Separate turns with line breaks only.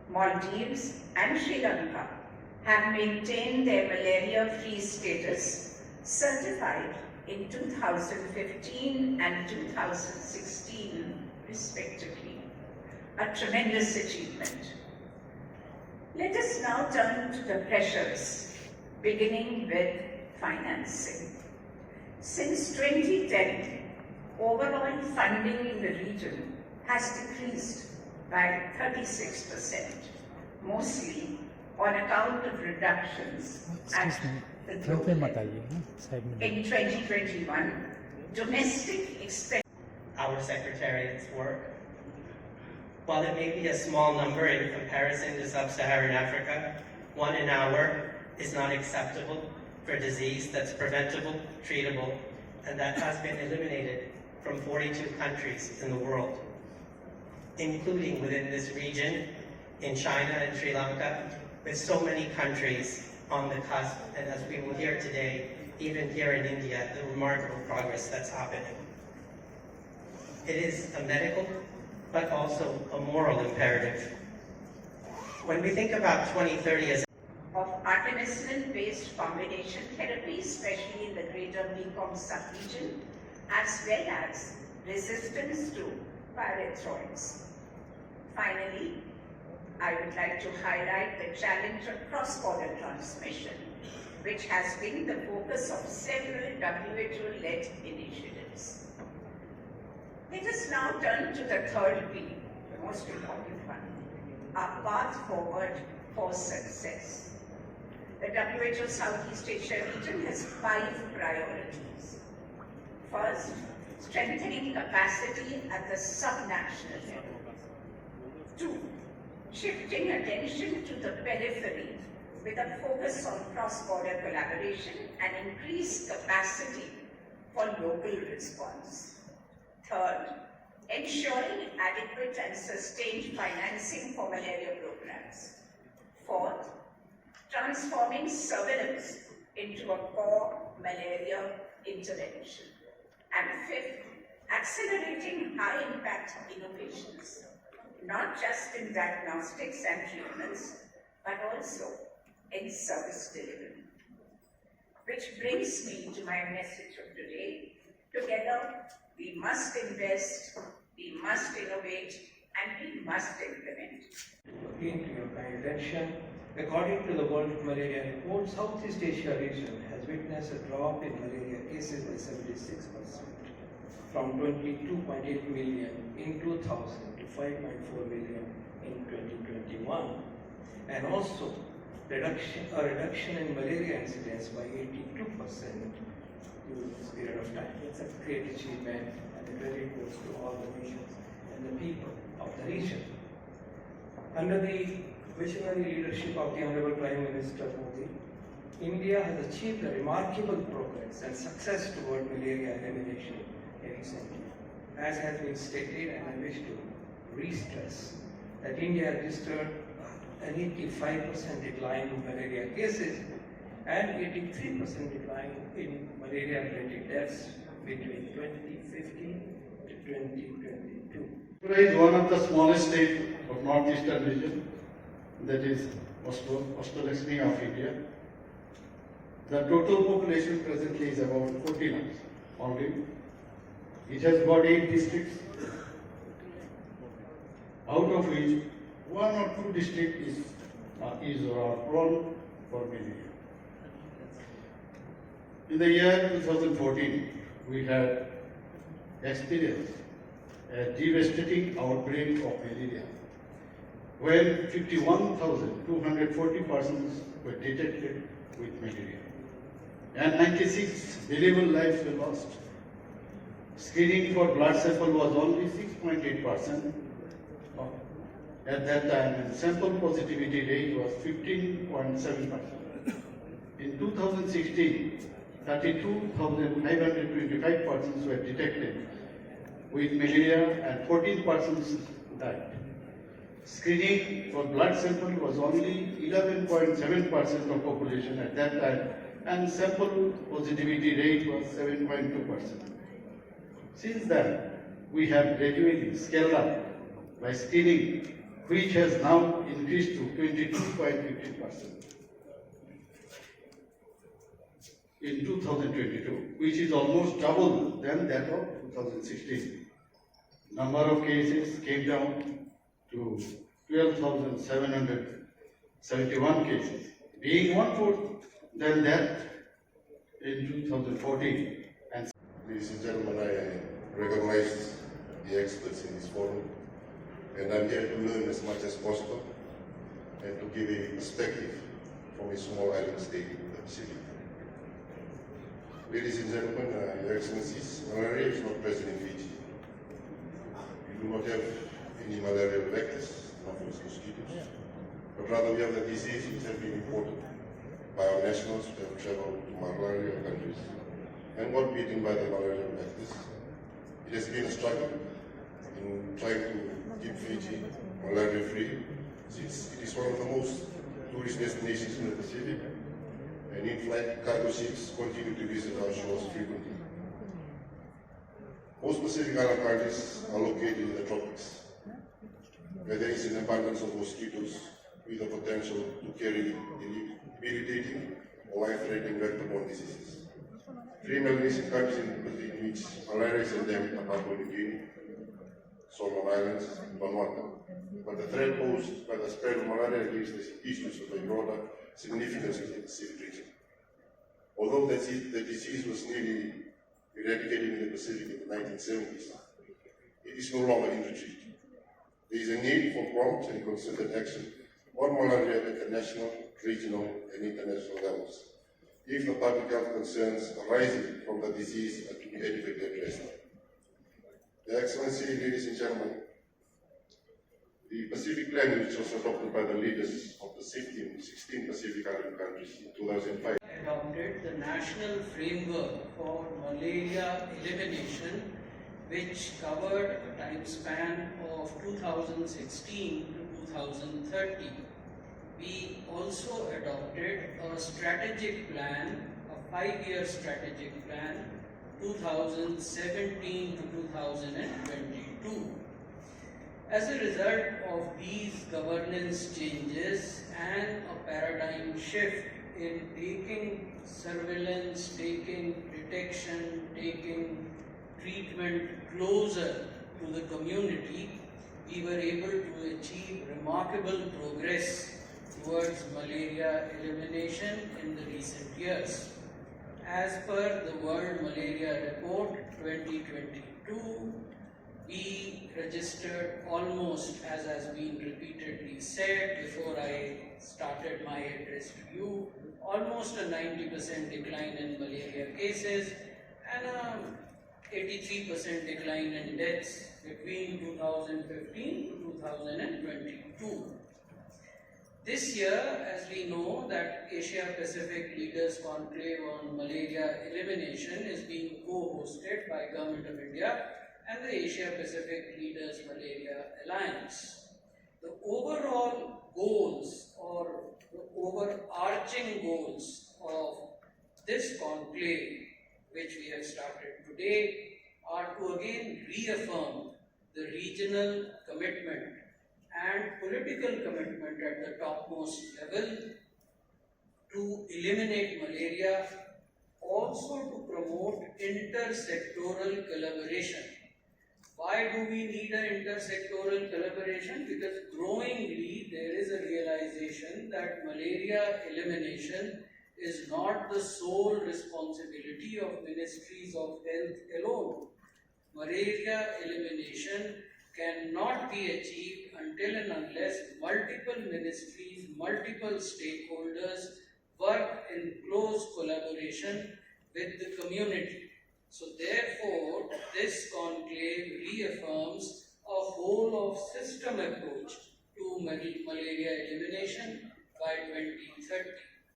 Maldives, and Sri Lanka have maintained their malaria-free status, certified in 2015 and 2016 respectively. A tremendous achievement. Let us now turn to the pressures, beginning with financing. Since 2010, overall funding in the region has decreased by 36%, mostly on account of reductions at the global level. In 2021, domestic expenditure.
Our Secretariat's work. While it may be a small number in comparison to sub-Saharan Africa, 1 an hour is not acceptable for a disease that's preventable, treatable, and that has been eliminated from 42 countries in the world, including within this region, in China and Sri Lanka, with so many countries on the cusp, and as we will hear today, even here in India, the remarkable progress that's happening. It is a medical, but also a moral imperative. When we think about 2030 as
of artemisinin-based combination therapy, especially in the greater Mekong sub-region, as well as resistance to pyrethroids. Finally, I would like to highlight the challenge of cross-border transmission, which has been the focus of several WHO-led initiatives. Let us now turn to the third P, the most important one, our path forward for success. The WHO Southeast Asia region has 5 priorities. First, strengthening capacity at the subnational level. 2, shifting attention to the periphery with a focus on cross-border collaboration and increased capacity for local response. Third, ensuring adequate and sustained financing for malaria programs. Fourth, transforming surveillance into a core malaria intervention. And fifth, accelerating high-impact innovations, not just in diagnostics and treatments, but also in service delivery. Which brings me to my message of today. Together, we must invest, we must innovate, and we must implement.
Looking into your kind attention, according to the World Malaria Report, Southeast Asia region has witnessed a drop in malaria cases by 76%, from 22.8 million in 2000 to 5.4 million in 2021, and also a reduction in malaria incidence by 82% during this period of time. It's a great achievement, and the credit goes to all the nations and the people of the region. Under the visionary leadership of the Honorable Prime Minister Modi, India has achieved a remarkable progress and success toward malaria elimination recently. As has been stated, and I wish to re-stress that India registered an 85% decline in malaria cases and 83% decline in malaria-related deaths between 2015 to 2022.
Tripura is one of the smallest states of northeastern region, that is Ostolexmi of India. The total population presently is about 40 lakhs only. It has got 8 districts, out of which 1 or 2 districts is prone for malaria. In the year 2014, we had experienced a devastating outbreak of malaria, when 51,240 persons were detected with malaria, and 96 billable lives were lost. Screening for blood sample was only 6.8% at that time, and sample positivity rate was 15.7%. In 2016, 32,525 persons were detected with malaria and 14 persons died. Screening for blood sample was only 11.7% of population at that time, and sample positivity rate was 7.2%. Since then, we have gradually scaled up by screening which has now increased to 22.15% in 2022, which is almost double than that of 2016. Number of cases came down to 12,771 cases, being one-fourth than that in 2014. And
ladies and gentlemen, I recognize the experts in this forum, and I'm here to learn as much as possible and to give a perspective from a small island state in the Pacific. Ladies and gentlemen, Your Excellencies, malaria is not present in Fiji. We do not have any malarial vectors, anomalous mosquitoes, but rather we have the disease which has been imported by our nationals who have traveled to malaria countries and got beaten by the malarial vectors. It has been a struggle in trying to keep Fiji malaria free, since it is one of the most tourist destinations in the Pacific, and in-flight cargo ships continue to visit our shores frequently. Most Pacific Island countries are located in the tropics, where there is an abundance of mosquitoes with the potential to carry debilitating or life-threatening vector-borne diseases. 3 Melanesian countries in which malaria is endemic are Papua New Guinea, Solomon Islands, and Vanuatu. But the threat posed by the spread of malaria gives the issues of a broader significance in the Pacific region. Although the disease was nearly eradicated in the Pacific in the 1970s, it is no longer in retreat. There is a need for prompt and concerted action on malaria at the national, regional, and international levels, if the public health concerns arising from the disease are to be adequately addressed. Your Excellency, ladies and gentlemen, the Pacific Plan, which was adopted by the leaders of the 16 Pacific Island countries in 2005,
adopted the National Framework for Malaria Elimination, which covered a time span of 2016 to 2030. We also adopted a strategic plan, a 5-year strategic plan, 2017 to 2022. As a result of these governance changes and a paradigm shift in taking surveillance, taking detection, taking treatment closer to the community, we were able to achieve remarkable progress towards malaria elimination in the recent years. As per the World Malaria Report 2022, we registered almost, as has been repeatedly said before I started my address to you, almost a 90% decline in malaria cases and a 83% decline in deaths between 2015 to 2022. This year, as we know, that Asia Pacific Leaders Conclave on Malaria Elimination is being co-hosted by Government of India and the Asia Pacific Leaders Malaria Alliance. The overall goals or the overarching goals of this conclave, which we have started today, are to again reaffirm the regional commitment and political commitment at the topmost level to eliminate malaria, also to promote intersectoral collaboration. Why do we need an intersectoral collaboration? Because growingly there is a realization that malaria elimination is not the sole responsibility of ministries of health alone. Malaria elimination cannot be achieved until and unless multiple ministries, multiple stakeholders work in close collaboration with the community. So therefore, this conclave reaffirms a whole of system approach to malaria elimination by 2030.